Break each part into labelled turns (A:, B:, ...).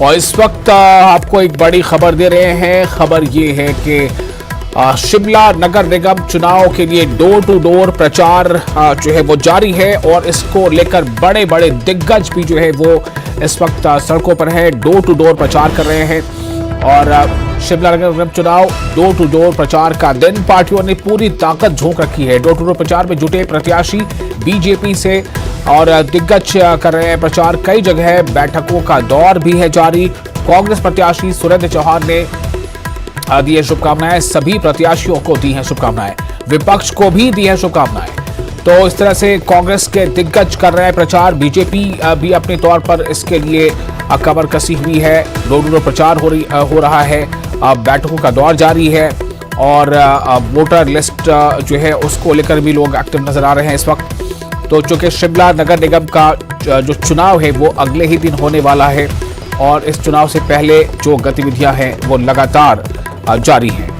A: और इस वक्त आपको एक बड़ी खबर दे रहे हैं। खबर ये है कि शिमला नगर निगम चुनाव के लिए डोर टू डोर प्रचार जो है वो जारी है और इसको लेकर बड़े बड़े दिग्गज भी जो है वो इस वक्त सड़कों पर है, डोर टू डोर प्रचार कर रहे हैं। और शिमला नगर निगम चुनाव डोर टू डोर प्रचार का दिन, पार्टियों ने पूरी ताकत झोंक रखी है। डोर टू डोर प्रचार में जुटे प्रत्याशी बीजेपी से और दिग्गज कर रहे हैं प्रचार। कई जगह बैठकों का दौर भी है जारी। कांग्रेस प्रत्याशी सुरेंद्र चौहान ने दी है शुभकामनाएं, सभी प्रत्याशियों को दी हैं शुभकामनाएं, विपक्ष को भी दी है शुभकामनाएं। तो इस तरह से कांग्रेस के दिग्गज कर रहे हैं प्रचार। बीजेपी भी अपने तौर पर इसके लिए कमर कसी हुई है। डोर टू डोर प्रचार हो रहा है, बैठकों का दौर जारी है और वोटर लिस्ट जो है उसको लेकर भी लोग एक्टिव नजर आ रहे हैं इस वक्त। तो चूंकि शिमला नगर निगम का जो चुनाव है वो अगले ही दिन होने वाला है और इस चुनाव से पहले जो गतिविधियां हैं वो लगातार जारी हैं।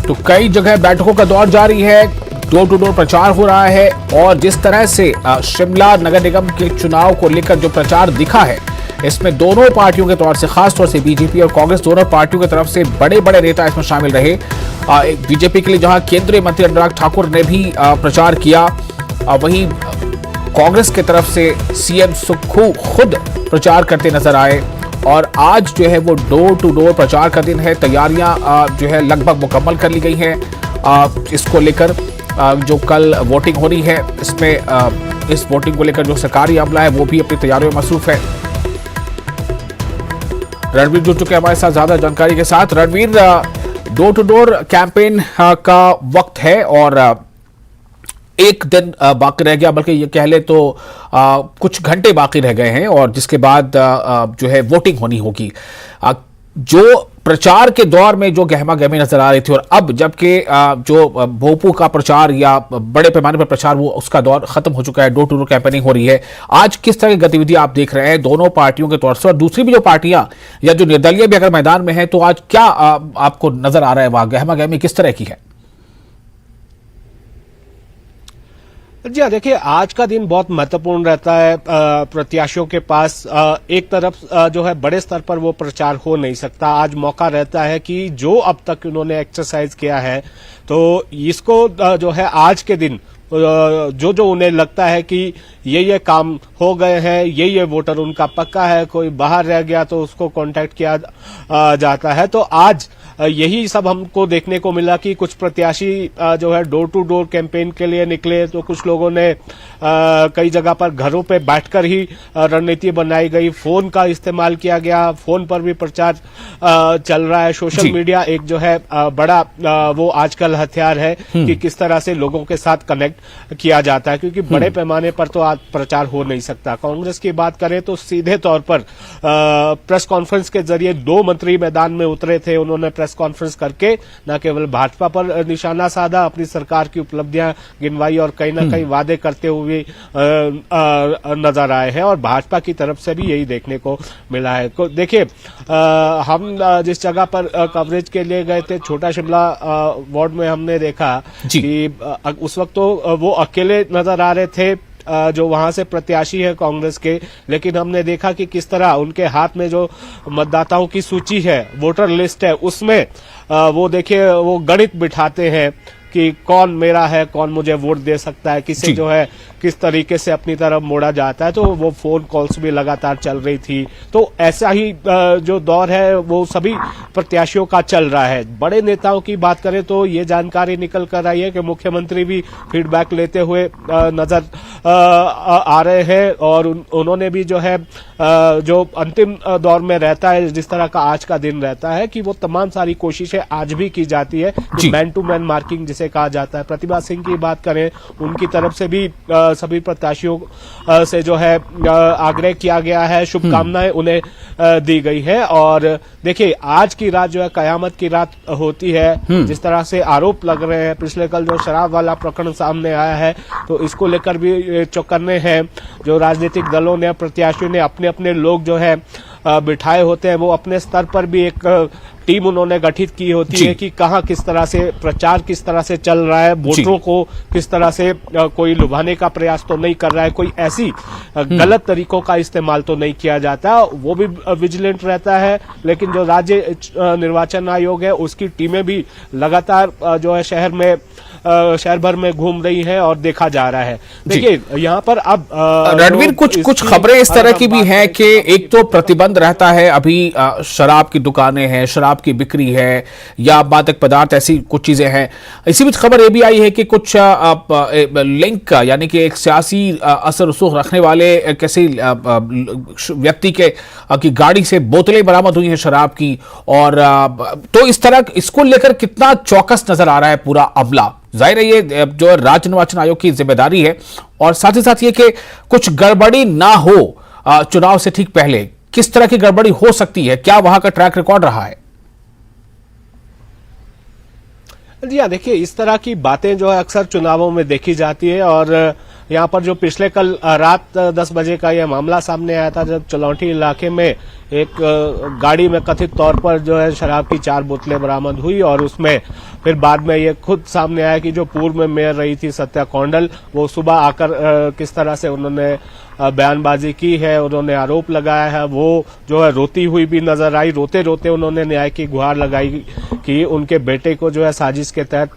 A: तो कई जगह बैठकों का दौर जारी है, डोर टू डोर प्रचार हो रहा है और जिस तरह से शिमला नगर निगम के चुनाव को लेकर जो प्रचार दिखा है, इसमें दोनों पार्टियों के तौर से, खासतौर से बीजेपी और कांग्रेस दोनों पार्टियों की तरफ से बड़े बड़े नेता इसमें शामिल रहे। बीजेपी के लिए जहां केंद्रीय मंत्री अनुराग ठाकुर ने भी प्रचार किया, वहीं कांग्रेस की तरफ से सीएम सुक्खू खुद प्रचार करते नजर आए। और आज जो है वो डोर टू डोर प्रचार का दिन है। तैयारियां जो है लगभग मुकम्मल कर ली गई हैं इसको लेकर। जो कल वोटिंग हो रही है इसमें इस वोटिंग को लेकर जो सरकारी अमला है वो भी अपनी तैयारियों में मसरूफ है। रणवीर जुड़ चुके हैं हमारे साथ ज्यादा जानकारी के साथ। Ranveer, door to door campaign का वक्त है और एक दिन बाकी रह गया, बल्कि ये कह ले तो कुछ घंटे बाकी रह गए हैं और जिसके बाद जो है वोटिंग होनी होगी। जो प्रचार के दौर में जो गहमा गहमी नजर आ रही थी और अब जबकि जो भोपू का प्रचार या बड़े पैमाने पर प्रचार वो उसका दौर खत्म हो चुका है, डोर टू डोर कैंपेनिंग हो रही है, आज किस तरह की गतिविधि आप देख रहे हैं दोनों पार्टियों के तौर से? और दूसरी भी जो पार्टियां या जो निर्दलीय भी अगर मैदान में है तो आज क्या आपको नजर आ रहा है, वहां गहमा गहमी किस तरह की है?
B: जी हाँ, देखिए आज का दिन बहुत महत्वपूर्ण रहता है प्रत्याशियों के पास। एक तरफ जो है बड़े स्तर पर वो प्रचार हो नहीं सकता। आज मौका रहता है कि जो अब तक उन्होंने एक्सरसाइज किया है तो इसको जो है आज के दिन जो उन्हें लगता है कि ये काम हो गए हैं, ये वोटर उनका पक्का है, कोई बाहर रह गया तो उसको कांटेक्ट किया जाता है। तो आज यही सब हमको देखने को मिला कि कुछ प्रत्याशी जो है डोर टू डोर कैंपेन के लिए निकले, तो कुछ लोगों ने कई जगह पर घरों पे बैठकर ही रणनीति बनाई गई, फोन का इस्तेमाल किया गया, फोन पर भी प्रचार चल रहा है। सोशल मीडिया एक जो है बड़ा वो आजकल हथियार है कि किस तरह से लोगों के साथ कनेक्ट किया जाता है, क्योंकि बड़े पैमाने पर तो आज प्रचार हो नहीं सकता। कांग्रेस की बात करें तो सीधे तौर पर प्रेस कॉन्फ्रेंस के जरिए 2 मंत्री मैदान में उतरे थे। उन्होंने प्रेस कॉन्फ्रेंस करके न केवल भाजपा पर निशाना साधा, अपनी सरकार की उपलब्धियां गिनवाई और कहीं न कहीं वादे करते हुए नजर आए हैं और भाजपा की तरफ से भी यही देखने को मिला है। तो देखिए हम जिस जगह पर कवरेज के लिए गए थे, छोटा शिमला वार्ड में, हमने देखा कि उस वक्त तो वो अकेले नजर आ रहे थे जो वहां से प्रत्याशी है कांग्रेस के, लेकिन हमने देखा कि किस तरह उनके हाथ में जो मतदाताओं की सूची है, वोटर लिस्ट है, उसमें वो देखिए वो गणित बिठाते हैं कि कौन मेरा है, कौन मुझे वोट दे सकता है, किसे जो है किस तरीके से अपनी तरफ मोड़ा जाता है। तो वो फोन कॉल्स भी लगातार चल रही थी। तो ऐसा ही जो दौर है वो सभी प्रत्याशियों का चल रहा है। बड़े नेताओं की बात करें तो ये जानकारी निकल कर आई है कि मुख्यमंत्री भी फीडबैक लेते हुए नजर आ रहे हैं और उन्होंने भी जो है जो अंतिम दौर में रहता है, जिस तरह का आज का दिन रहता है, कि वो तमाम सारी कोशिशें आज भी की जाती है, मैन टू मैन मार्किंग जिसे कहा जाता है। प्रतिभा सिंह की बात करें, उनकी तरफ से भी सभी प्रत्याशियों से जो है आग्रह किया गया है, शुभकामनाएं उन्हें दी गई है। और देखिए आज की रात जो है कयामत की रात होती है। जिस तरह से आरोप लग रहे हैं, पिछले कल जो शराब वाला प्रकरण सामने आया है, तो इसको लेकर भी चौकन्ने हैं। जो राजनीतिक दलों ने, प्रत्याशियों ने अपने अपने लोग जो है बिठाए होते हैं, वो अपने स्तर पर भी एक टीम उन्होंने गठित की होती है कि कहाँ किस तरह से प्रचार किस तरह से चल रहा है, वोटरों को किस तरह से कोई लुभाने का प्रयास तो नहीं कर रहा है, कोई ऐसी गलत तरीकों का इस्तेमाल तो नहीं किया जाता, वो भी विजिलेंट रहता है। लेकिन जो राज्य निर्वाचन आयोग है उसकी टीमें भी लगातार जो है शहर भर में घूम रही है और देखा जा रहा है। देखिए यहाँ पर अब
A: रणवीर कुछ खबरें इस तरह की भी हैं कि एक तो प्रतिबंध रहता है, अभी शराब की दुकानें हैं, शराब की बिक्री है या मादक पदार्थ, ऐसी कुछ चीजें हैं। इसी बीच खबर ये भी आई है कि कुछ लिंक यानी कि एक सियासी असर रसूख रखने वाले किसी व्यक्ति की गाड़ी से बोतलें बरामद हुई हैं शराब की, और तो इस तरह इसको लेकर कितना चौकस नजर आ रहा है पूरा अमला। जाहिर है ये जो राज्य निर्वाचन आयोग की जिम्मेदारी है, और साथ ही साथ ये कि कुछ गड़बड़ी ना हो चुनाव से ठीक पहले। किस तरह की गड़बड़ी हो सकती है, क्या वहां का ट्रैक रिकॉर्ड रहा है?
B: जी हाँ, देखिए इस तरह की बातें जो है अक्सर चुनावों में देखी जाती है। और यहाँ पर जो पिछले कल रात 10 बजे का यह मामला सामने आया था, जब चलौठी इलाके में एक गाड़ी में कथित तौर पर जो है शराब की 4 बोतलें बरामद हुई, और उसमें फिर बाद में ये खुद सामने आया कि जो पूर्व में मेयर रही थी सत्या कौंडल, वो सुबह आकर किस तरह से उन्होंने बयानबाजी की है, उन्होंने आरोप लगाया है, वो जो है रोती हुई भी नजर आई। रोते रोते उन्होंने न्याय की गुहार लगाई कि उनके बेटे को जो है साजिश के तहत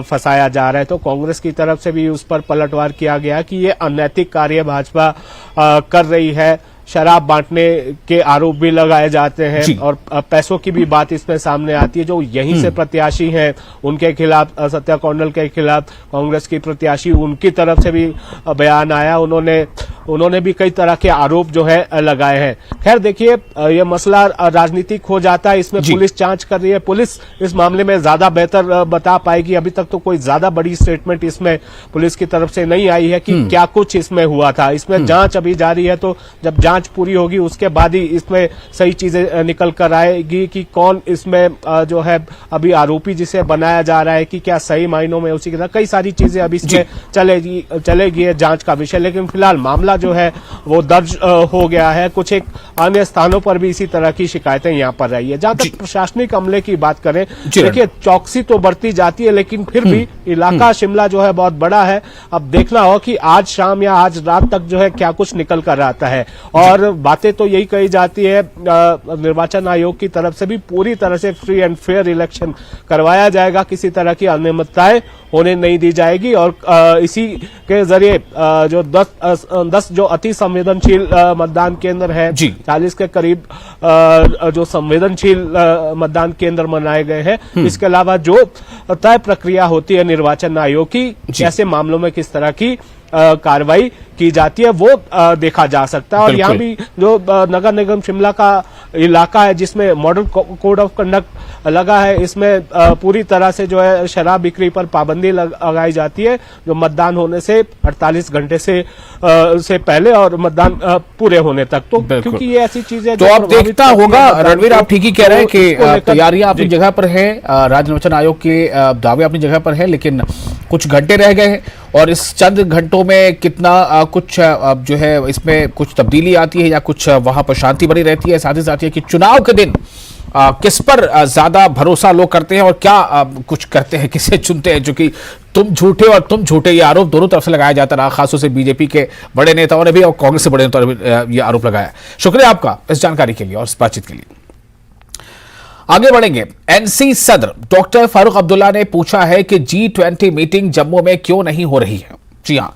B: फंसाया जा रहा है। तो कांग्रेस की तरफ से भी उस पर पलटवार किया गया कि ये अनैतिक कार्य भाजपा कर रही है। शराब बांटने के आरोप भी लगाए जाते हैं और पैसों की भी बात इसमें सामने आती है। जो यहीं से प्रत्याशी हैं उनके खिलाफ, सत्या कौंडल के खिलाफ कांग्रेस की प्रत्याशी, उनकी तरफ से भी बयान आया। उन्होंने भी कई तरह के आरोप जो है लगाए हैं। खैर देखिए, ये मसला राजनीतिक हो जाता है, इसमें पुलिस जांच कर रही है। पुलिस इस मामले में ज्यादा बेहतर बता पाएगी। अभी तक तो कोई ज्यादा बड़ी स्टेटमेंट इसमें पुलिस की तरफ से नहीं आई है कि क्या कुछ इसमें हुआ था। इसमें जांच अभी जारी है, तो जब जांच पूरी होगी उसके बाद ही इसमें सही चीजें निकल कर आएगी कि कौन इसमें जो है अभी आरोपी जिसे बनाया जा रहा है कि क्या सही मायनों में उसी की तरह कई सारी चीजें अभी इसमें चलेगी जांच का विषय। लेकिन फिलहाल मामला जो है वो दर्ज हो गया है। कुछ एक अन्य स्थानों पर भी इसी तरह की शिकायतें यहाँ पर रही है। जहां तक प्रशासनिक अमले की बात करें, देखिए चौकसी तो बढ़ती जाती है, लेकिन फिर भी इलाका शिमला जो है बहुत बड़ा है। अब देखना हो कि आज शाम या आज रात तक जो है क्या कुछ निकल कर आता है। और बातें तो यही कही जाती है निर्वाचन आयोग की तरफ से भी, पूरी तरह से फ्री एंड फेयर इलेक्शन करवाया जाएगा, किसी तरह की अनियमितताएं होने नहीं दी जाएगी। और इसी के जरिए जो 10 जो अति संवेदनशील मतदान केंद्र है, 40 के करीब जो संवेदनशील मतदान केंद्र बनाए गए हैं, इसके अलावा जो तय प्रक्रिया होती है निर्वाचन आयोग की, ऐसे मामलों में किस तरह की कार्रवाई की जाती है, वो देखा जा सकता है। और यहाँ भी जो नगर निगम शिमला का इलाका है जिसमें मॉडल कोड ऑफ कंडक्ट लगा है, इसमें पूरी तरह से जो है शराब बिक्री पर पाबंदी लगाई जाती है, जो मतदान होने से 48 घंटे से पहले और मतदान पूरे होने तक। तो क्योंकि ये ऐसी चीजें
A: तो आप देखता होगा रणवीर, आप ठीक ही कह रहे हैं कि तैयारियां अपनी जगह पर है, राज्य निर्वाचन आयोग के दावे अपनी जगह पर है, लेकिन कुछ घंटे रह गए हैं और इस चंद घंटों में कितना कुछ जो है इसमें कुछ तब्दीली आती है या कुछ वहां पर शांति बनी रहती है। साथ ही साथ ये कि चुनाव के दिन किस पर ज्यादा भरोसा लोग करते हैं और क्या कुछ करते हैं, किसे चुनते हैं, जो कि तुम झूठे और तुम झूठे, ये आरोप दोनों तरफ से लगाया जाता रहा। खासतौर से बीजेपी के बड़े नेताओं ने भी और कांग्रेस के बड़े नेताओं ने भी ये आरोप लगाया। शुक्रिया आपका इस जानकारी के लिए और इस बातचीत के लिए। आगे बढ़ेंगे। एनसी सदर डॉक्टर फारूक अब्दुल्ला ने पूछा है कि G20 मीटिंग जम्मू में क्यों नहीं हो रही है। जी हां,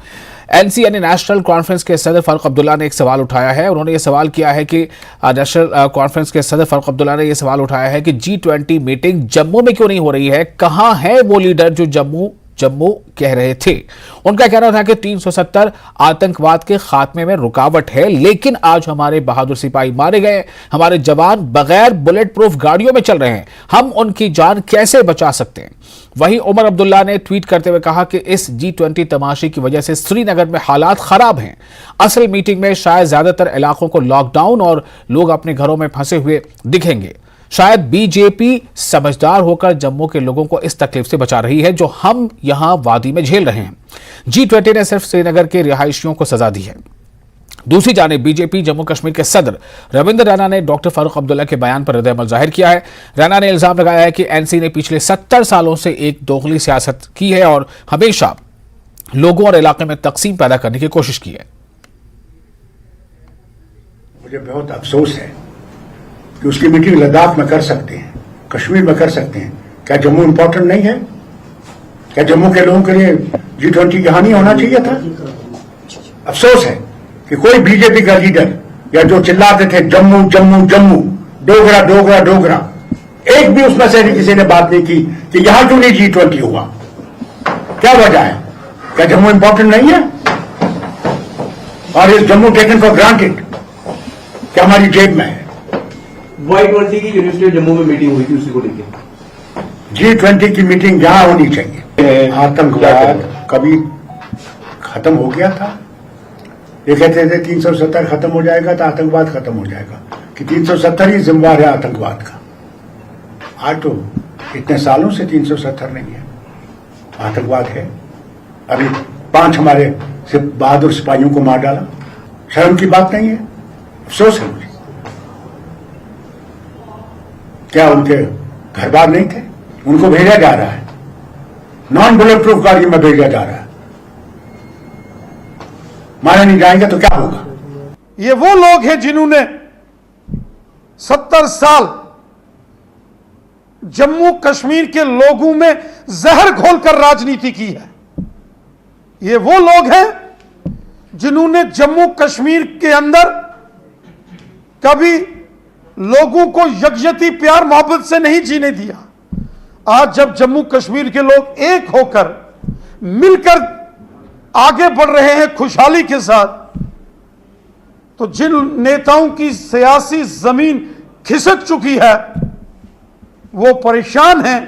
A: एनसी यानी नेशनल कॉन्फ्रेंस के सदर फारूक अब्दुल्ला ने एक सवाल उठाया है। उन्होंने ये सवाल किया है कि नेशनल कॉन्फ्रेंस के सदर फारूक अब्दुल्ला ने यह सवाल उठाया है कि G20 मीटिंग जम्मू में क्यों नहीं हो रही है। कहां है वो लीडर जो जम्मू कह रहे थे। उनका कहना था कि 370 आतंकवाद के खात्मे में रुकावट है, लेकिन आज हमारे बहादुर सिपाही मारे गए, हमारे जवान बगैर बुलेट प्रूफ गाड़ियों में चल रहे हैं, हम उनकी जान कैसे बचा सकते हैं। वहीं उमर अब्दुल्ला ने ट्वीट करते हुए कहा कि इस G20 तमाशे की वजह से श्रीनगर में हालात खराब हैं। असल मीटिंग में शायद ज्यादातर इलाकों को लॉकडाउन और लोग अपने घरों में फंसे हुए दिखेंगे। शायद बीजेपी समझदार होकर जम्मू के लोगों को इस तकलीफ से बचा रही है जो हम यहां वादी में झेल रहे हैं। G20 ने सिर्फ श्रीनगर के रिहायशियों को सजा दी है। दूसरी जानिब बीजेपी जम्मू कश्मीर के सदर रविंद्र रैना ने डॉक्टर फारूक अब्दुल्ला के बयान पर रद्द-ए-अमल जाहिर किया है। रैना ने इल्जाम लगाया है कि एनसी ने पिछले 70 सालों से एक दोगली सियासत की है और हमेशा लोगों और इलाके में तकसीम पैदा करने की कोशिश की है।
C: मुझे बहुत अफसोस है कि उसकी मीटिंग लद्दाख में कर सकते हैं, कश्मीर में कर सकते हैं। क्या जम्मू इंपॉर्टेंट नहीं है? क्या जम्मू के लोगों के लिए G20 यहां नहीं होना चाहिए था? अफसोस है कि कोई बीजेपी का लीडर या जो चिल्लाते थे जम्मू जम्मू जम्मू, डोगरा डोगरा डोगरा, एक भी उसमें से किसी ने बात नहीं की कि यहां क्यों नहीं G20 हुआ। क्या वजह है? क्या जम्मू इंपॉर्टेंट नहीं है? और इस जम्मू टेकन फॉर ग्रांटेड, क्या हमारी जेब में है?
D: Y20 की यूनिवर्सिटी जम्मू में मीटिंग हुई थी, उसी को लेकर
C: G20 की मीटिंग यहां होनी चाहिए। आतंकवाद कभी खत्म हो गया था? ये कहते थे 370 खत्म हो जाएगा तो आतंकवाद खत्म हो जाएगा, कि 370 ही जिम्मेवार है आतंकवाद का। आज तो इतने सालों से 370 नहीं है, आतंकवाद है। अभी 5 हमारे बहादुर सिपाहियों को मार डाला, शर्म की बात नहीं है? अफसोस है मुझे। क्या उनके घर बार नहीं थे? उनको भेजा जा रहा है, नॉन बुलेट प्रूफ गाड़ी में भेजा जा रहा है। मारा नहीं जाएंगे तो क्या होगा?
E: ये वो लोग हैं जिन्होंने 70 साल जम्मू कश्मीर के लोगों में जहर घोलकर राजनीति की है। ये वो लोग हैं जिन्होंने जम्मू कश्मीर के अंदर कभी लोगों को यकजहती प्यार मोहब्बत से नहीं जीने दिया। आज जब जम्मू कश्मीर के लोग एक होकर मिलकर आगे बढ़ रहे हैं खुशहाली के साथ, तो जिन नेताओं की सियासी जमीन खिसक चुकी है वो परेशान हैं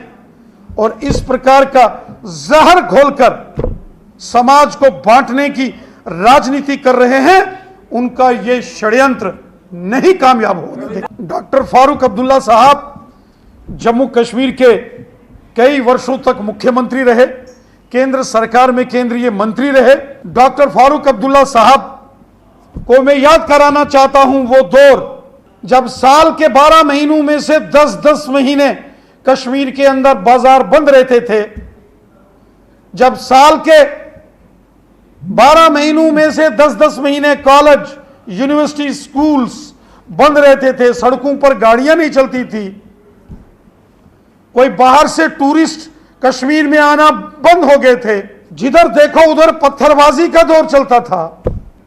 E: और इस प्रकार का जहर घोलकर समाज को बांटने की राजनीति कर रहे हैं। उनका ये षड्यंत्र नहीं कामयाब होने देंगे। डॉक्टर फारूक अब्दुल्ला साहब जम्मू कश्मीर के कई वर्षों तक मुख्यमंत्री रहे, केंद्र सरकार में केंद्रीय मंत्री रहे। डॉक्टर फारूक अब्दुल्ला साहब को मैं याद कराना चाहता हूं वो दौर जब साल के 12 महीनों में से 10-10 महीने कश्मीर के अंदर बाजार बंद रहते थे, जब साल के 12 महीनों में से 10-10 महीने कॉलेज, यूनिवर्सिटी, स्कूल्स बंद रहते थे, सड़कों पर गाड़ियां नहीं चलती थी, कोई बाहर से टूरिस्ट कश्मीर में आना बंद हो गए थे, जिधर देखो उधर पत्थरबाजी का दौर चलता था।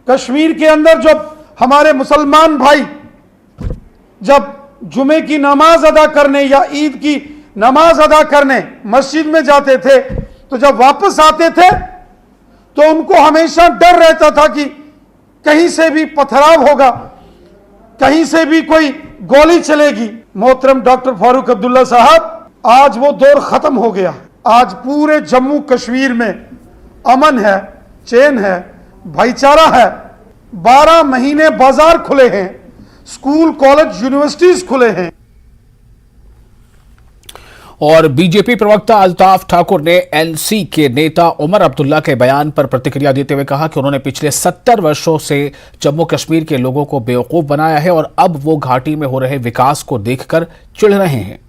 E: कश्मीर के अंदर जब हमारे मुसलमान भाई जब जुमे की नमाज अदा करने या ईद की नमाज अदा करने मस्जिद में जाते थे, तो जब वापस आते थे तो उनको हमेशा डर रहता था कि कहीं से भी पथराव होगा, कहीं से भी कोई गोली चलेगी। मोहतरम डॉक्टर फारूक अब्दुल्ला साहब, आज वो दौर खत्म हो गया। आज पूरे जम्मू कश्मीर में अमन है, चैन है, भाईचारा है। 12 महीने बाजार खुले हैं, स्कूल, कॉलेज, यूनिवर्सिटीज खुले हैं।
A: और बीजेपी प्रवक्ता अल्ताफ ठाकुर ने एनसी के नेता उमर अब्दुल्ला के बयान पर प्रतिक्रिया देते हुए कहा कि उन्होंने पिछले 70 वर्षों से जम्मू कश्मीर के लोगों को बेवकूफ बनाया है और अब वो घाटी में हो रहे विकास को देखकर चिढ़ रहे हैं।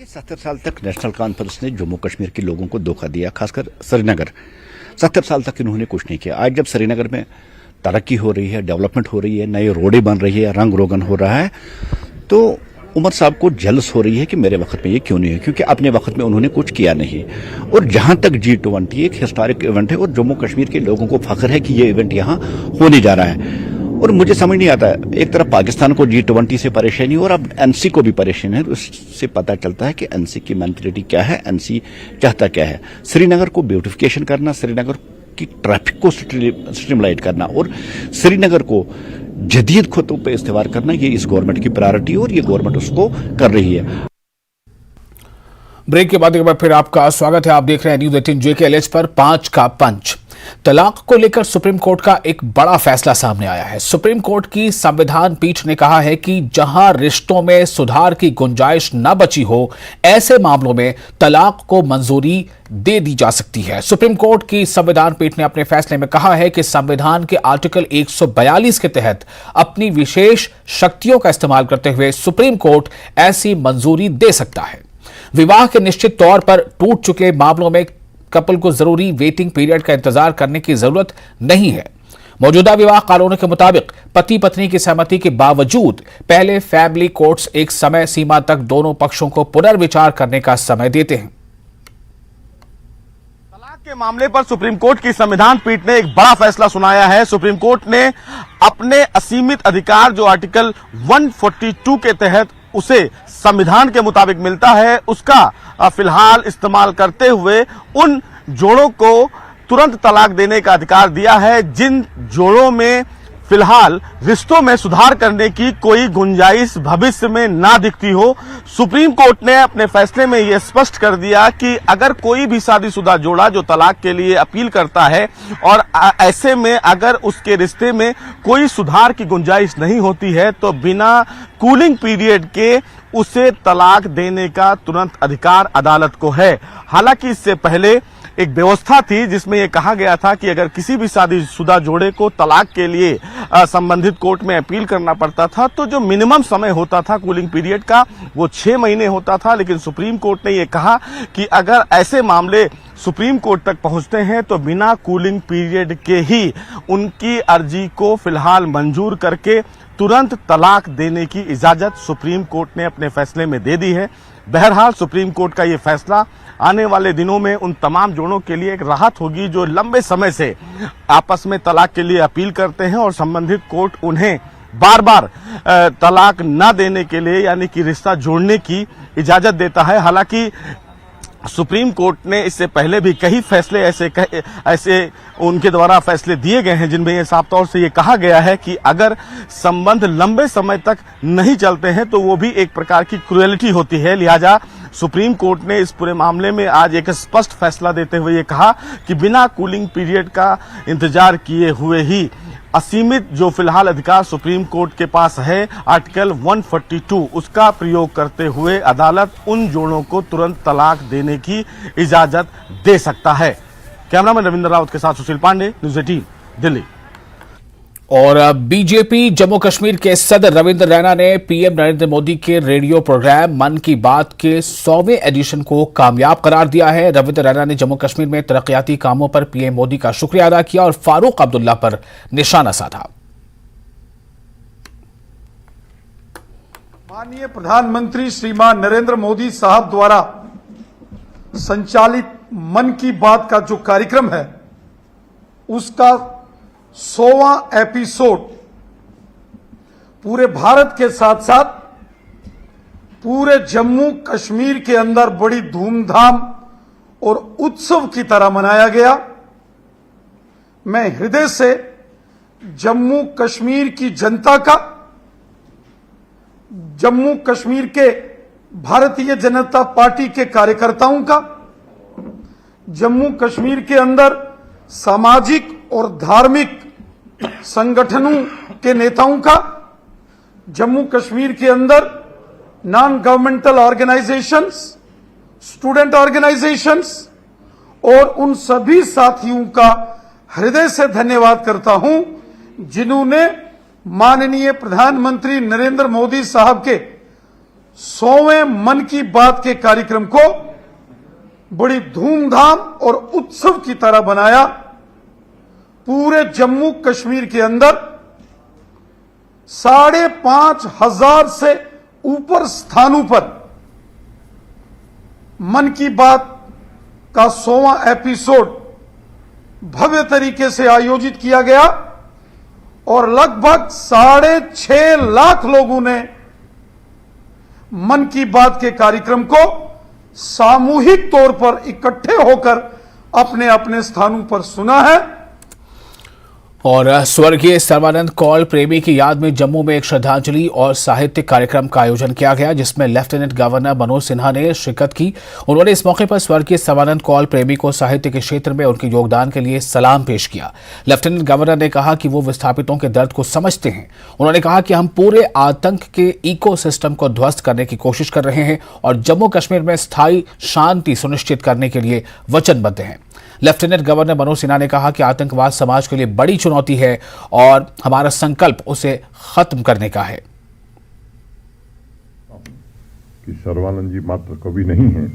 F: 70 साल तक नेशनल कॉन्फ्रेंस ने जम्मू कश्मीर के लोगों को धोखा दिया, खासकर श्रीनगर। 70 साल तक इन्होंने कुछ नहीं किया। आज जब श्रीनगर में तरक्की हो रही है, डेवलपमेंट हो रही है, नई रोडें बन रही है, रंग रोगन हो रहा है, तो उमर साहब को जलस हो रही है कि मेरे वक्त में ये क्यों नहीं है, क्योंकि अपने वक्त में उन्होंने कुछ किया नहीं। और जहां तक G20 एक हिस्टोरिक इवेंट है और जम्मू कश्मीर के लोगों को फख्र है कि ये इवेंट यहां होने जा रहा है। और मुझे समझ नहीं आता, एक तरफ पाकिस्तान को G20 से परेशानी और अब एनसी को भी परेशानी है। उससे पता चलता है कि एनसी की मेंटालिटी क्या है, एनसी चाहता क्या है। श्रीनगर को ब्यूटिफिकेशन करना, श्रीनगर की ट्रैफिक को स्ट्रीमलाइट करना और श्रीनगर को जदीद खुतों पर इस्तेमाल करना, ये इस गवर्नमेंट की प्रायोरिटी और ये गवर्नमेंट उसको कर रही है।
A: ब्रेक के बाद एक बार फिर आपका स्वागत है। आप देख रहे हैं न्यूज 18 JKLH पर 5 का पंच। तलाक को लेकर सुप्रीम कोर्ट का एक बड़ा फैसला सामने आया है। सुप्रीम कोर्ट की संविधान पीठ ने कहा है कि जहां रिश्तों में सुधार की गुंजाइश न बची हो, ऐसे मामलों में तलाक को मंजूरी दे दी जा सकती है। सुप्रीम कोर्ट की संविधान पीठ ने अपने फैसले में कहा है कि संविधान के आर्टिकल 142 के तहत अपनी विशेष शक्तियों का इस्तेमाल करते हुए सुप्रीम कोर्ट ऐसी मंजूरी दे सकता है। विवाह के निश्चित तौर पर टूट चुके मामलों में कपल को जरूरी वेटिंग पीरियड का इंतजार करने की जरूरत नहीं है। मौजूदा विवाह कानूनों के मुताबिक पति पत्नी की सहमति के बावजूद पहले फैमिली कोर्ट्स एक समय सीमा तक दोनों पक्षों को पुनर्विचार करने का समय देते हैं।
G: तलाक के मामले पर सुप्रीम कोर्ट की संविधान पीठ ने एक बड़ा फैसला सुनाया है। सुप्रीम कोर्ट ने अपने असीमित अधिकार जो आर्टिकल 142 के तहत उसे संविधान के मुताबिक मिलता है, उसका फिलहाल इस्तेमाल करते हुए उन जोड़ों को तुरंत तलाक देने का अधिकार दिया है जिन जोड़ों में फिलहाल रिश्तों में सुधार करने की कोई गुंजाइश भविष्य में ना दिखती हो। सुप्रीम कोर्ट ने अपने फैसले में यह स्पष्ट कर दिया कि अगर कोई भी शादीशुदा जोड़ा जो तलाक के लिए अपील करता है और ऐसे में अगर उसके रिश्ते में कोई सुधार की गुंजाइश नहीं होती है तो बिना कूलिंग पीरियड के उसे तलाक देने का तुरंत अधिकार अदालत को है। हालांकि इससे पहले एक व्यवस्था थी जिसमें यह कहा गया था कि अगर किसी भी शादीशुदा जोड़े को तलाक के लिए संबंधित कोर्ट में अपील करना पड़ता था तो जो मिनिमम समय होता था कूलिंग पीरियड का वो 6 महीने होता था। लेकिन सुप्रीम कोर्ट ने यह कहा कि अगर ऐसे मामले सुप्रीम कोर्ट तक पहुंचते हैं तो बिना कूलिंग पीरियड के ही उनकी अर्जी को फिलहाल मंजूर करके तुरंत तलाक देने की इजाजत सुप्रीम कोर्ट ने अपने फैसले में दे दी है। बहरहाल सुप्रीम कोर्ट का यह फैसला आने वाले दिनों में उन तमाम जोड़ों के लिए एक राहत होगी जो लंबे समय से आपस में तलाक के लिए अपील करते हैं और संबंधित कोर्ट उन्हें बार बार तलाक न देने के लिए यानी कि रिश्ता जोड़ने की इजाजत देता है। हालांकि सुप्रीम कोर्ट ने इससे पहले भी कई फैसले ऐसे उनके द्वारा फैसले दिए गए हैं जिनमें यह साफ तौर से ये कहा गया है कि अगर संबंध लंबे समय तक नहीं चलते हैं तो वो भी एक प्रकार की क्रूएलिटी होती है। लिहाजा सुप्रीम कोर्ट ने इस पूरे मामले में आज एक स्पष्ट फैसला देते हुए ये कहा कि बिना कूलिंग पीरियड का इंतजार किए हुए ही असीमित जो फिलहाल अधिकार सुप्रीम कोर्ट के पास है आर्टिकल 142 उसका प्रयोग करते हुए अदालत उन जोड़ों को तुरंत तलाक देने की इजाजत दे सकता है। कैमरामैन रविंद्र रावत के साथ सुशील पांडे, न्यूज़ 18 दिल्ली।
A: और बीजेपी जम्मू कश्मीर के सदर रविंद्र रैना ने पीएम नरेंद्र मोदी के रेडियो प्रोग्राम मन की बात के 100वें एडिशन को कामयाब करार दिया है। रविंद्र रैना ने जम्मू कश्मीर में तरक्याती कामों पर पीएम मोदी का शुक्रिया अदा किया और फारूक अब्दुल्ला पर निशाना साधा।
E: माननीय प्रधानमंत्री श्रीमान नरेंद्र मोदी साहब द्वारा संचालित मन की बात का जो कार्यक्रम है उसका 100वां एपिसोड पूरे भारत के साथ साथ पूरे जम्मू कश्मीर के अंदर बड़ी धूमधाम और उत्सव की तरह मनाया गया। मैं हृदय से जम्मू कश्मीर की जनता का, जम्मू कश्मीर के भारतीय जनता पार्टी के कार्यकर्ताओं का, जम्मू कश्मीर के अंदर सामाजिक और धार्मिक संगठनों के नेताओं का, जम्मू कश्मीर के अंदर non governmental organisations, student organisations और उन सभी साथियों का हृदय से धन्यवाद करता हूं जिन्होंने माननीय प्रधानमंत्री नरेंद्र मोदी साहब के 100वें मन की बात के कार्यक्रम को बड़ी धूमधाम और उत्सव की तरह बनाया। पूरे जम्मू कश्मीर के अंदर 5,500 से ऊपर स्थानों पर मन की बात का 100वां एपिसोड भव्य तरीके से आयोजित किया गया और लगभग 6.5 लाख लोगों ने मन की बात के कार्यक्रम को सामूहिक तौर पर इकट्ठे होकर अपने अपने स्थानों पर सुना है।
A: और स्वर्गीय सर्बानंद कौल प्रेमी की याद में जम्मू में एक श्रद्धांजलि और साहित्यिक कार्यक्रम का आयोजन किया गया, जिसमें लेफ्टिनेंट गवर्नर मनोज सिन्हा ने शिरकत की। उन्होंने इस मौके पर स्वर्गीय सर्बानंद कौल प्रेमी को साहित्य के क्षेत्र में उनके योगदान के लिए सलाम पेश किया। लेफ्टिनेंट गवर्नर ने कहा कि वो विस्थापितों के दर्द को समझते हैं। उन्होंने कहा कि हम पूरे आतंक के इकोसिस्टम को ध्वस्त करने की कोशिश कर रहे हैं और जम्मू कश्मीर में स्थायी शांति सुनिश्चित करने के लिए वचनबद्ध हैं। लेफ्टिनेंट गवर्नर मनोज सिन्हा ने कहा कि आतंकवाद समाज के लिए बड़ी चुनौती है और हमारा संकल्प उसे खत्म करने का है।
H: कि सर्बानंद जी मात्र कवि नहीं हैं,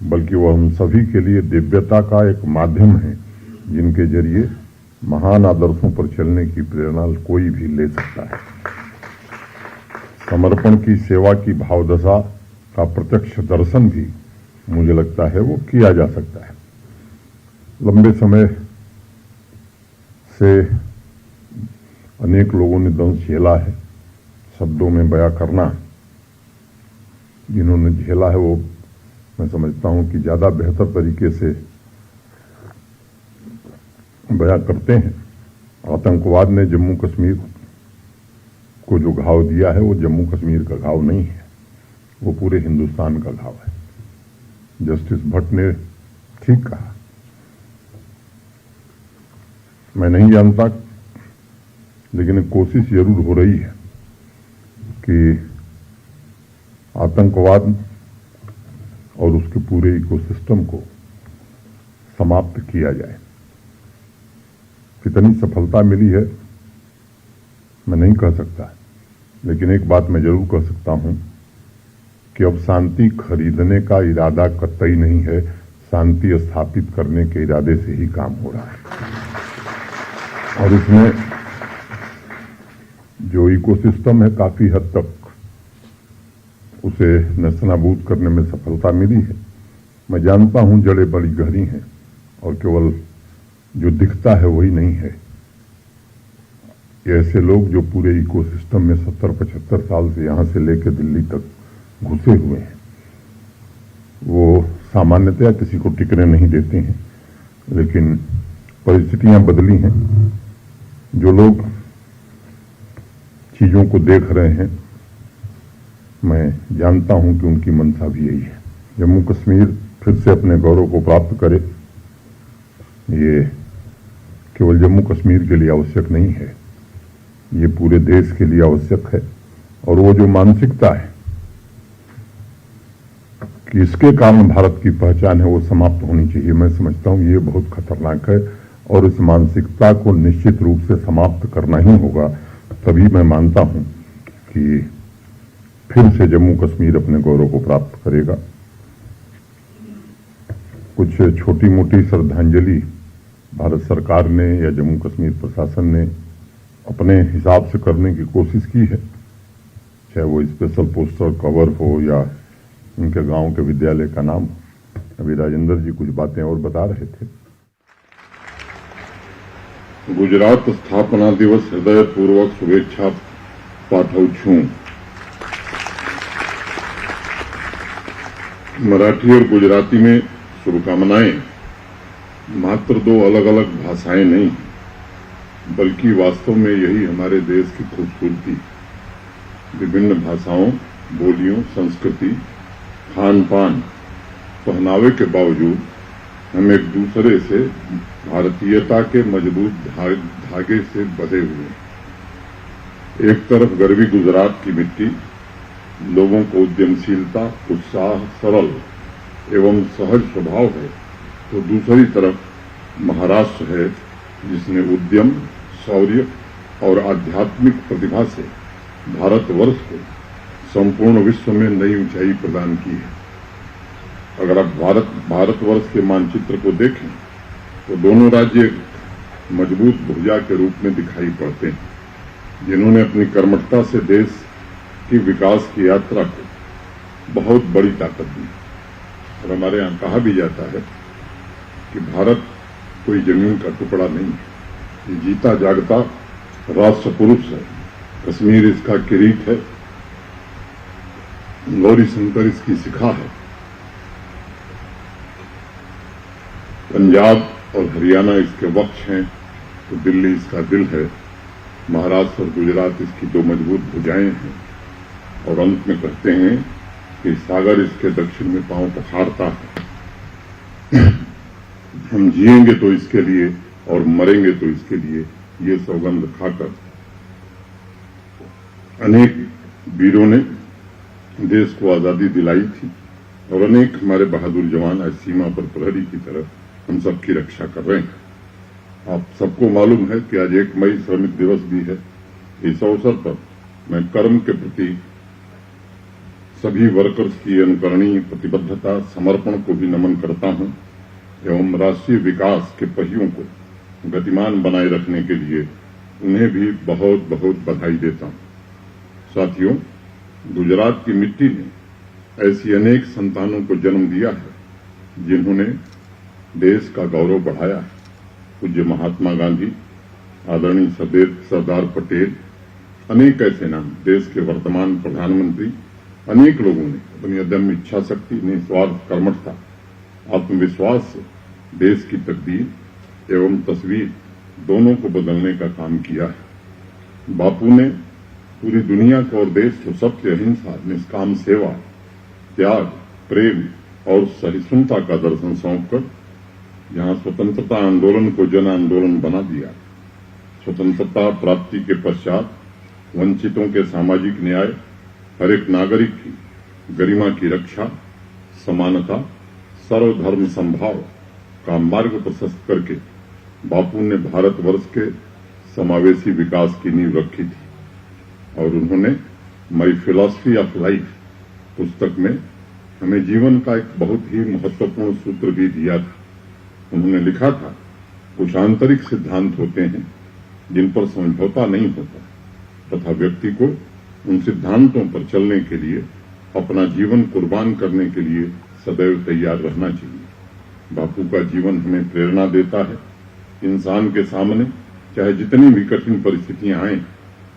H: बल्कि वह हम सभी के लिए दिव्यता का एक माध्यम है, जिनके जरिए महान आदर्शों पर चलने की प्रेरणा कोई भी ले सकता है। समर्पण की सेवा की भावदशा का प्रत्यक्ष दर्शन भी मुझे लगता है वो किया जा सकता है। लंबे समय से अनेक लोगों ने दंश झेला है, शब्दों में बयां करना जिन्होंने झेला है वो मैं समझता हूं कि ज्यादा बेहतर तरीके से बयां करते हैं। आतंकवाद ने जम्मू कश्मीर को जो घाव दिया है वो जम्मू कश्मीर का घाव नहीं है, वो पूरे हिंदुस्तान का घाव है। जस्टिस भट्ट ने ठीक कहा। मैं नहीं जानता, लेकिन एक कोशिश जरूर हो रही है कि आतंकवाद और उसके पूरे इकोसिस्टम को समाप्त किया जाए। कितनी सफलता मिली है मैं नहीं कह सकता, लेकिन एक बात मैं जरूर कह सकता हूं कि अब शांति खरीदने का इरादा कतई नहीं है, शांति स्थापित करने के इरादे से ही काम हो रहा है। और इसमें जो इकोसिस्टम है काफी हद तक उसे नस्तनाबूद करने में सफलता मिली है। मैं जानता हूं जड़ें बड़ी गहरी हैं और केवल जो दिखता है वही नहीं है। ऐसे लोग जो पूरे इकोसिस्टम में 70-75 साल से यहां से लेकर दिल्ली तक घुसे हुए हैं, वो सामान्यतया किसी को टिकने नहीं देते हैं, लेकिन परिस्थितियां बदली हैं। जो लोग चीजों को देख रहे हैं, मैं जानता हूं कि उनकी मंशा भी यही है। जम्मू कश्मीर फिर से अपने गौरव को प्राप्त करे, ये केवल जम्मू कश्मीर के लिए आवश्यक नहीं है, ये पूरे देश के लिए आवश्यक है। और वो जो मानसिकता है कि इसके कारण भारत की पहचान है, वो समाप्त होनी चाहिए। मैं समझता हूं ये बहुत खतरनाक है और इस मानसिकता को निश्चित रूप से समाप्त करना ही होगा। तभी मैं मानता हूं कि फिर से जम्मू कश्मीर अपने गौरव को प्राप्त करेगा। कुछ छोटी मोटी श्रद्धांजलि भारत सरकार ने या जम्मू कश्मीर प्रशासन ने अपने हिसाब से करने की कोशिश की है, चाहे वो स्पेशल पोस्टर कवर हो या उनके गांव के विद्यालय का नाम। अभी राजेंद्र जी कुछ बातें और बता रहे थे। गुजरात स्थापना दिवस हृदयपूर्वक शुभेच्छा पाठवुं छूं। मराठी और गुजराती में शुभकामनाएं मात्र दो अलग अलग भाषाएं नहीं, बल्कि वास्तव में यही हमारे देश की खूबसूरती। विभिन्न भाषाओं, बोलियों, संस्कृति, खान पान, पहनावे के बावजूद हम एक दूसरे से भारतीयता के मजबूत धागे से बंधे हुए। एक तरफ गर्वी गुजरात की मिट्टी लोगों को उद्यमशीलता, उत्साह, सरल एवं सहज स्वभाव है, तो दूसरी तरफ महाराष्ट्र है जिसने उद्यम, शौर्य और आध्यात्मिक प्रतिभा से भारतवर्ष को संपूर्ण विश्व में नई ऊंचाई प्रदान की है। अगर आप भारतवर्ष के मानचित्र को देखें तो दोनों राज्य एक मजबूत भुजा के रूप में दिखाई पड़ते हैं, जिन्होंने अपनी कर्मठता से देश की विकास की यात्रा को बहुत बड़ी ताकत दी। और हमारे यहाँ कहा भी जाता है कि भारत कोई जमीन का टुकड़ा नहीं है, ये जीता जागता राष्ट्र पुरुष है। कश्मीर इसका किरीट है, गौरी शंकर इसकी शिखा है। पंजाब और हरियाणा इसके वक्ष हैं तो दिल्ली इसका दिल है, महाराष्ट्र और गुजरात इसकी दो मजबूत भुजाएं हैं। और अंत में कहते हैं कि सागर इसके दक्षिण में पांव पखाड़ता है। हम जिएंगे तो इसके लिए और मरेंगे तो इसके लिए, ये सौगंध खाकर अनेक वीरों ने देश को आजादी दिलाई थी और अनेक हमारे बहादुर जवान आज सीमा पर प्रहरी की तरह हम सबकी रक्षा कर रहे हैं। आप सबको मालूम है कि आज 1 मई श्रमिक दिवस भी है। इस अवसर पर मैं कर्म के प्रति सभी वर्कर्स की अनुकरणीय प्रतिबद्धता, समर्पण को भी नमन करता हूं एवं राष्ट्रीय विकास के पहियों को गतिमान बनाए रखने के लिए उन्हें भी बहुत बहुत बधाई देता हूं। साथियों, गुजरात की मिट्टी ने ऐसी अनेक संतानों को जन्म दिया है जिन्होंने देश का गौरव बढ़ाया है। पूज्य महात्मा गांधी, आदरणीय सरदार पटेल, अनेक ऐसे नाम, देश के वर्तमान प्रधानमंत्री, अनेक लोगों ने अपनी अदम्य इच्छा शक्ति, निस्वार्थ कर्मठता, आत्मविश्वास से देश की तकदीर एवं तस्वीर दोनों को बदलने का काम किया है। बापू ने पूरी दुनिया को और देश को सत्य, अहिंसा, निष्काम सेवा, त्याग, प्रेम और सहिष्णुता का दर्शन सौंपकर जहां स्वतंत्रता आंदोलन को जन आंदोलन बना दिया, स्वतंत्रता प्राप्ति के पश्चात वंचितों के सामाजिक न्याय, हर एक नागरिक की गरिमा की रक्षा, समानता, सर्वधर्म संभाव का मार्ग प्रशस्त करके बापू ने भारतवर्ष के समावेशी विकास की नींव रखी थी। और उन्होंने माई फिलॉसफी ऑफ लाइफ पुस्तक में हमें जीवन का एक बहुत ही महत्वपूर्ण सूत्र भी दिया था। उन्होंने लिखा था, कुछ आंतरिक सिद्धांत होते हैं जिन पर समझौता नहीं होता तथा व्यक्ति को उन सिद्धांतों पर चलने के लिए अपना जीवन कुर्बान करने के लिए सदैव तैयार रहना चाहिए। बापू का जीवन हमें प्रेरणा देता है। इंसान के सामने चाहे जितनी भी कठिन परिस्थितियां आएं,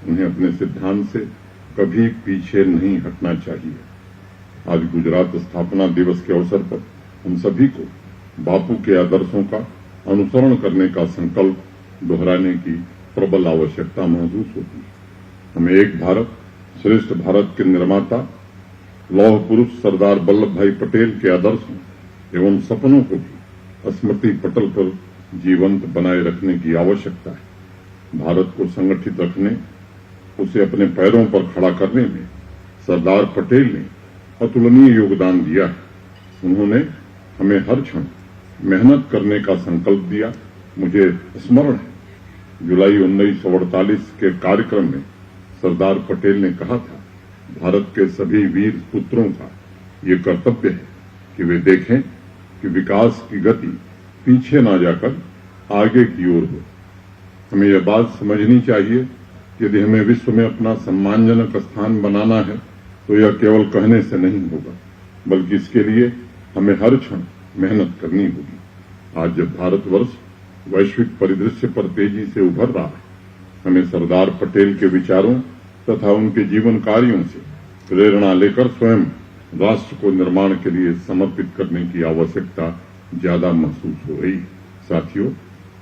H: उन्हें अपने सिद्धांत से कभी पीछे नहीं हटना चाहिए। आज गुजरात स्थापना दिवस के अवसर पर हम सभी को बापू के आदर्शों का अनुसरण करने का संकल्प दोहराने की प्रबल आवश्यकता महसूस होती है। हमें एक भारत श्रेष्ठ भारत के निर्माता लौह पुरुष सरदार वल्लभ भाई पटेल के आदर्शों एवं सपनों को भी स्मृति पटल पर जीवंत बनाए रखने की आवश्यकता है। भारत को संगठित रखने, उसे अपने पैरों पर खड़ा करने में सरदार पटेल ने अतुलनीय योगदान दिया है। उन्होंने हमें हर क्षण मेहनत करने का संकल्प दिया। मुझे स्मरण है, जुलाई 1948 के कार्यक्रम में सरदार पटेल ने कहा था, भारत के सभी वीर पुत्रों का ये कर्तव्य है कि वे देखें कि विकास की गति पीछे ना जाकर आगे की ओर हो। हमें यह बात समझनी चाहिए कि यदि हमें विश्व में अपना सम्मानजनक स्थान बनाना है तो यह केवल कहने से नहीं होगा, बल्कि इसके लिए हमें हर क्षण मेहनत करनी होगी। आज जब भारतवर्ष वैश्विक परिदृश्य पर तेजी से उभर रहा है, हमें सरदार पटेल के विचारों तथा उनके जीवन कार्यों से प्रेरणा लेकर स्वयं राष्ट्र को निर्माण के लिए समर्पित करने की आवश्यकता ज्यादा महसूस हो रही है। साथियों,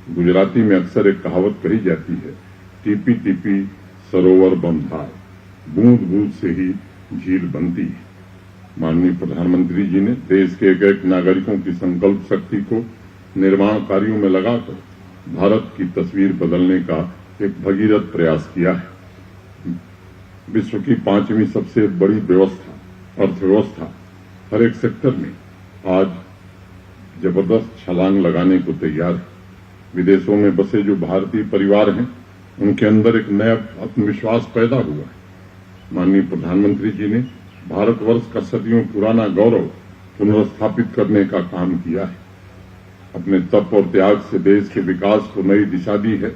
H: गुजराती में अक्सर एक कहावत कही जाती है, टीपी टीपी सरोवर बंधाए, बूंद बूंद से ही झील बनती है। माननीय प्रधानमंत्री जी ने देश के एक एक नागरिकों की संकल्प शक्ति को निर्माण कार्यों में लगाकर भारत की तस्वीर बदलने का एक भगीरथ प्रयास किया है। विश्व की 5वीं सबसे बड़ी अर्थव्यवस्था हर एक सेक्टर में आज जबरदस्त छलांग लगाने को तैयार है। विदेशों में बसे जो भारतीय परिवार हैं, उनके अंदर एक नया आत्मविश्वास पैदा हुआ है। माननीय प्रधानमंत्री जी ने भारतवर्ष का सदियों पुराना गौरव पुनर्स्थापित करने का काम किया है। अपने तप और त्याग से देश के विकास को नई दिशा दी है।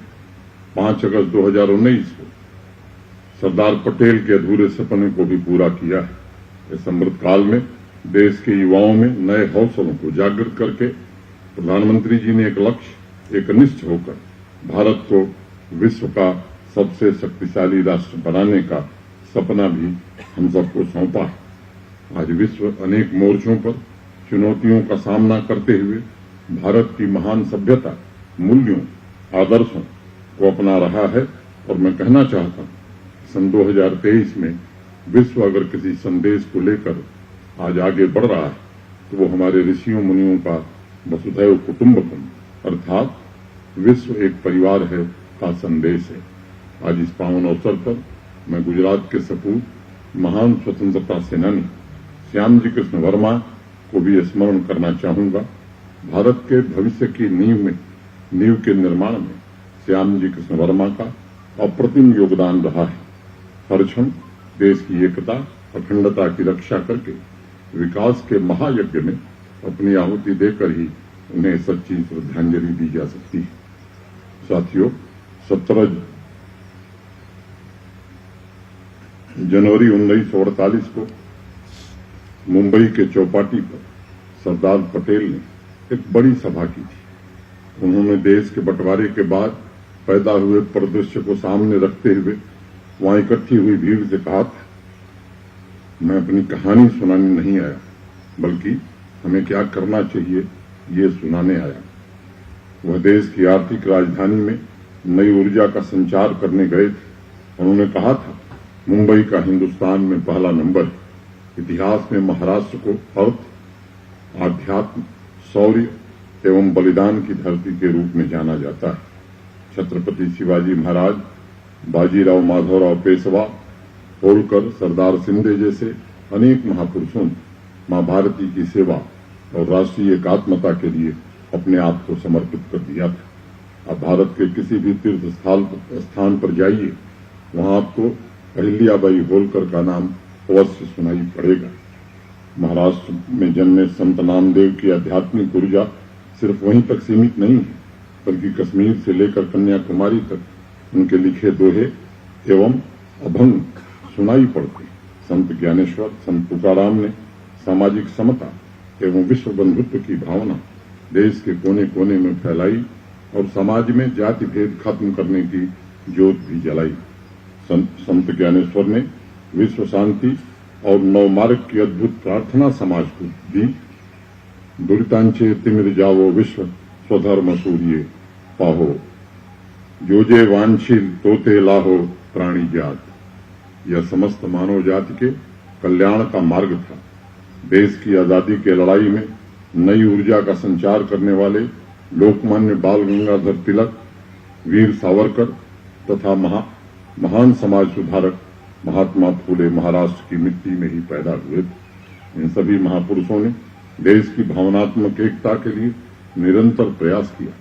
H: 5 अगस्त 2019 को सरदार पटेल के अधूरे सपने को भी पूरा किया है। इस अमृत काल में देश के युवाओं में नए हौसलों को जागृत करके प्रधानमंत्री जी ने एक लक्ष्य, एक निश्चय होकर भारत को विश्व का सबसे शक्तिशाली राष्ट्र बनाने का सपना भी हम सबको सौंपा है। आज विश्व अनेक मोर्चों पर चुनौतियों का सामना करते हुए भारत की महान सभ्यता, मूल्यों, आदर्शों को अपना रहा है। और मैं कहना चाहता हूं, सन 2023 में विश्व अगर किसी संदेश को लेकर आज आगे बढ़ रहा है तो वो हमारे ऋषियों मुनियों का वसुधैव कुटुंबकम अर्थात विश्व एक परिवार है का संदेश है। आज इस पावन अवसर पर मैं गुजरात के सपूत महान स्वतंत्रता सेनानी श्यामजी कृष्ण वर्मा को भी स्मरण करना चाहूंगा। भारत के भविष्य की नींव के निर्माण में श्यामजी कृष्ण वर्मा का अप्रतिम योगदान रहा है। हर क्षण देश की एकता अखंडता की रक्षा करके विकास के महायज्ञ में अपनी आहुति देकर ही उन्हें सच्ची श्रद्धांजलि दी जा सकती है। साथियों, 17 जनवरी 1948 को मुंबई के चौपाटी पर सरदार पटेल ने एक बड़ी सभा की थी। उन्होंने देश के बंटवारे के बाद पैदा हुए परिदृश्य को सामने रखते हुए वहां इकट्ठी हुई भीड़ से कहा था, मैं अपनी कहानी सुनाने नहीं आया, बल्कि हमें क्या करना चाहिए ये सुनाने आया। वह देश की आर्थिक राजधानी में नई ऊर्जा का संचार करने गए थे। उन्होंने कहा था, मुंबई का हिंदुस्तान में पहला नंबर है। इतिहास में महाराष्ट्र को अर्थ, आध्यात्म, शौर्य एवं बलिदान की धरती के रूप में जाना जाता है। छत्रपति शिवाजी महाराज, बाजीराव माधवराव पेशवा, होलकर, सरदार शिंदे जैसे अनेक महापुरुषों ने मां भारती की सेवा और राष्ट्रीय एकात्मता के लिए अपने आप को समर्पित कर दिया था। अब भारत के किसी भी तीर्थ स्थान पर जाइए, वहां आपको अहिल्याबाई होलकर का नाम अवश्य सुनाई पड़ेगा। महाराष्ट्र में जन्मे संत नामदेव की आध्यात्मिक ऊर्जा सिर्फ वहीं तक सीमित नहीं है, बल्कि कश्मीर से लेकर कन्याकुमारी तक उनके लिखे दोहे एवं अभंग सुनाई पड़ते। संत ज्ञानेश्वर, संत तुकाराम ने सामाजिक समता एवं विश्व बंधुत्व की भावना देश के कोने कोने में फैलाई और समाज में जाति भेद खत्म करने की ज्योत भी जलाई। संत ज्ञानेश्वर ने विश्व शांति और नवमार्ग की अद्भुत प्रार्थना समाज को दी। दुरितांचे तिमिर जावो विश्व स्वधर्म सूर्य पाहो, जो जे वांछिल तोते लाहो प्राणी जात। यह समस्त मानव जाति के कल्याण का मार्ग था। देश की आजादी के लड़ाई में नई ऊर्जा का संचार करने वाले लोकमान्य बाल गंगाधर तिलक, वीर सावरकर तथा महान समाज सुधारक महात्मा फूले महाराष्ट्र की मिट्टी में ही पैदा हुए थे। इन सभी महापुरुषों ने देश की भावनात्मक एकता के लिए निरंतर प्रयास किया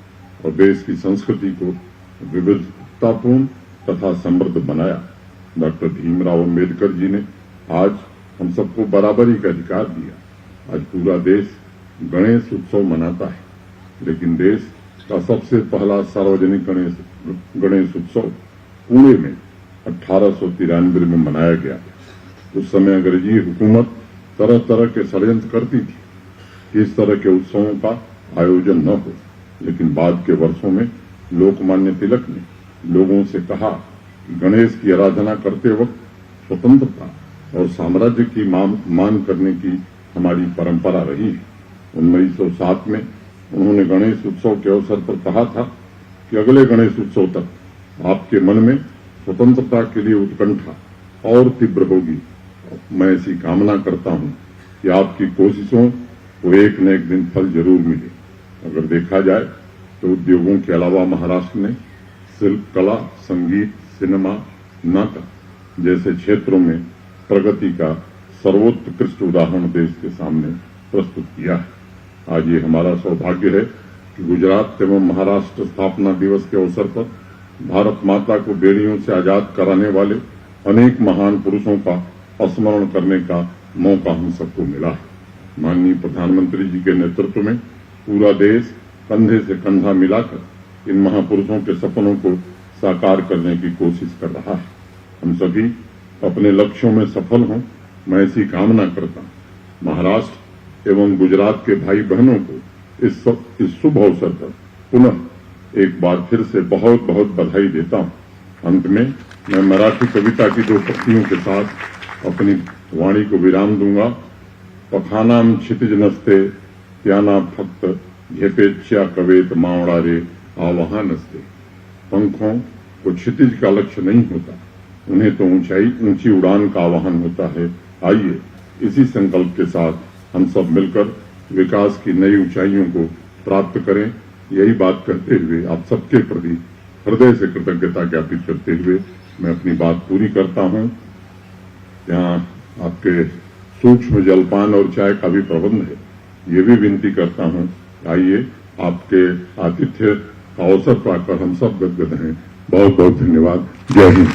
H: और देश की संस्कृति को विविधतापूर्ण तथा समृद्ध बनाया। डॉक्टर भीमराव अम्बेडकर जी ने आज हम सबको बराबरी का अधिकार दिया। आज पूरा देश गणेश उत्सव मनाता है, लेकिन देश का सबसे पहला सार्वजनिक गणेश उत्सव पुणे में 1893 में मनाया गया। उस समय अंग्रेजी हुकूमत तरह तरह के षड्यंत्र करती थी कि इस तरह के उत्सवों का आयोजन न हो, लेकिन बाद के वर्षों में लोकमान्य तिलक ने लोगों से कहा कि गणेश की आराधना करते वक्त स्वतंत्रता और साम्राज्य की मान करने की हमारी परंपरा रही है। 1907 में उन्होंने गणेश उत्सव के अवसर पर कहा था कि अगले गणेश उत्सव तक आपके मन में स्वतंत्रता के लिए उत्कंठा और तीव्र होगी। मैं ऐसी कामना करता हूं कि आपकी कोशिशों को एक न एक दिन फल जरूर मिले। अगर देखा जाए तो उद्योगों के अलावा महाराष्ट्र ने शिल्प कला, संगीत, सिनेमा, नाटक जैसे क्षेत्रों में प्रगति का सर्वोत्कृष्ट उदाहरण देश के सामने प्रस्तुत किया है। आज ये हमारा सौभाग्य है कि गुजरात एवं महाराष्ट्र स्थापना दिवस के अवसर पर भारत माता को बेड़ियों से आजाद कराने वाले अनेक महान पुरुषों का स्मरण करने का मौका हम सबको मिला है। माननीय प्रधानमंत्री जी के नेतृत्व में पूरा देश कंधे से कंधा मिलाकर इन महापुरुषों के सपनों को साकार करने की कोशिश कर रहा है। हम सभी अपने लक्ष्यों में सफल हों, मैं ऐसी कामना करता हूं। महाराष्ट्र एवं गुजरात के भाई बहनों को इस शुभ अवसर पर पुनः एक बार फिर से बहुत बहुत बधाई देता हूं। अंत में मैं मराठी कविता की 2 पंक्तियों के साथ अपनी वाणी को विराम दूंगा। पखानाम क्षितिज नसते त्याना फक्त झेपेच्या कवेत मावळा रे आवाहन असते। पंखों को क्षितिज का लक्ष्य नहीं होता, उन्हें तो ऊंची उड़ान का आह्वान होता है। आइए इसी संकल्प के साथ हम सब मिलकर विकास की नई ऊंचाइयों को प्राप्त करें। यही बात करते हुए आप सबके प्रति हृदय से कृतज्ञता ज्ञापित करते हुए मैं अपनी बात पूरी करता हूं। यहाँ आपके सूक्ष्म जलपान और चाय का भी प्रबंध है, ये भी विनती करता हूं। आइए आपके आतिथ्य का अवसर पाकर हम सब गदगद हैं। बहुत बहुत धन्यवाद। जय हिंद।